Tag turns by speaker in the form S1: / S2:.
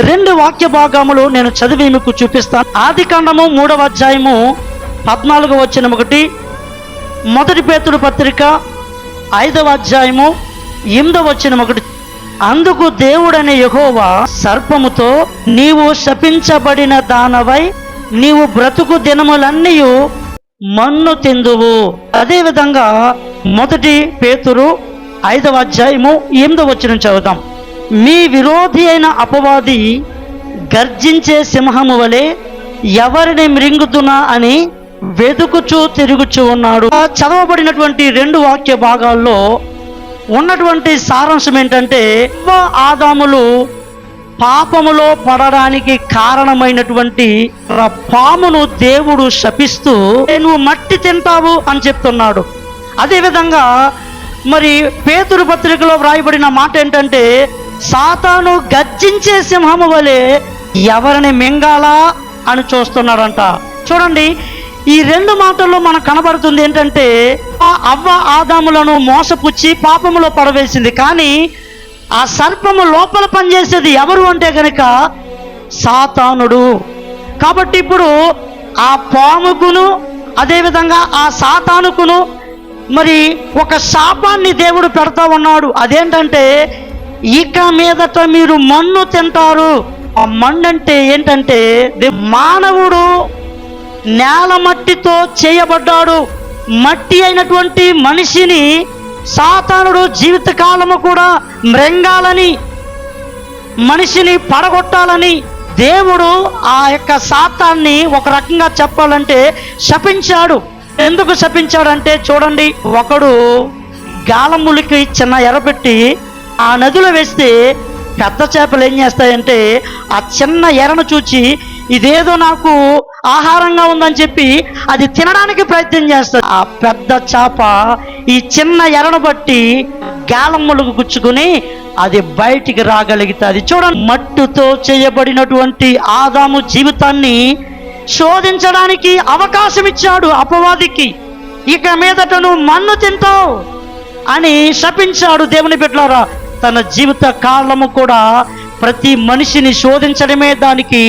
S1: రెండు వాక్య భాగములు నేను చదివి మీకు చూపిస్తాను. ఆదికాండము 3వ అధ్యాయము 14వ వచనం ఒకటి, మొదటి పేతురు పత్రిక 5వ అధ్యాయము 8వ వచనం ఒకటి. అందుకు దేవుడనే యెహోవా సర్పముతో, నీవు శపించబడిన దానవై నీవు బ్రతుకు దినములన్నీ మన్ను తిందువు. అదేవిధంగా మొదటి పేతురు 5వ అధ్యాయము 8వ వచనం చదువుతాం. మీ విరోధి అయిన అపవాది గర్జించే సింహము వలె ఎవరిని మృంగుతున్నా అని వెతుకుచూ తిరుగుచూ ఉన్నాడు. చదవబడినటువంటి రెండు వాక్య భాగాల్లో ఉన్నటువంటి సారాంశం ఏంటంటే, ఆదాములు పాపములో పడడానికి కారణమైనటువంటి పామును దేవుడు శపిస్తూ నువ్వు మట్టి తింటావు అని చెప్తున్నాడు. అదేవిధంగా మరి పేతురు పత్రికలో వ్రాయబడిన మాట ఏంటంటే, సాతాను గర్జించే సింహము వలె ఎవరిని మింగాలా అని చూస్తున్నాడంట. చూడండి, ఈ రెండు మాటల్లో మనకు కనబడుతుంది ఏంటంటే, అవ్వ ఆదాములను మోసపుచ్చి పాపములో పడవేసింది. కానీ ఆ సర్పము లోపల పనిచేసేది ఎవరు అంటే కనుక సాతానుడు. కాబట్టి ఇప్పుడు ఆ పాముకును అదేవిధంగా ఆ సాతానుకును మరి ఒక శాపాన్ని దేవుడు పెడతా ఉన్నాడు. అదేంటంటే, ఇక మీదట మీరు మన్ను తింటారు. ఆ మన్ను అంటే ఏంటంటే, మానవుడు నేల మట్టితో చేయబడ్డాడు. మట్టి అయినటువంటి మనిషిని సాతానుడు జీవితకాలము కూడా మృంగాలని, మనిషిని పడగొట్టాలని దేవుడు ఆ యొక్క సాతాన్ని ఒక రకంగా చెప్పాలంటే శపించాడు. ఎందుకు శపించాడంటే, చూడండి, ఒకడు గాలములకి చిన్న ఎరపెట్టి ఆ నదిలో వేస్తే పెద్ద చేపలు ఏం చేస్తాయంటే ఆ చిన్న ఎరను చూచి ఇదేదో నాకు ఆహారంగా ఉందని చెప్పి అది తినడానికి ప్రయత్నం చేస్తుంది. ఆ పెద్ద చేప ఈ చిన్న ఎరను బట్టి గాలములకు గుచ్చుకుని అది బయటికి రాగలుగుతుంది. చూడండి, మట్టుతో చేయబడినటువంటి ఆదాము జీవితాన్ని శోధించడానికి అవకాశం ఇచ్చాడు అపవాదికి. ఇక మీదట నువ్వు మన్ను తింటావు అని శపించాడు. దేవుని బిడ్డలారా, తన జీవిత కాలము కూడా ప్రతి మనిషిని శోధించడమే దానికి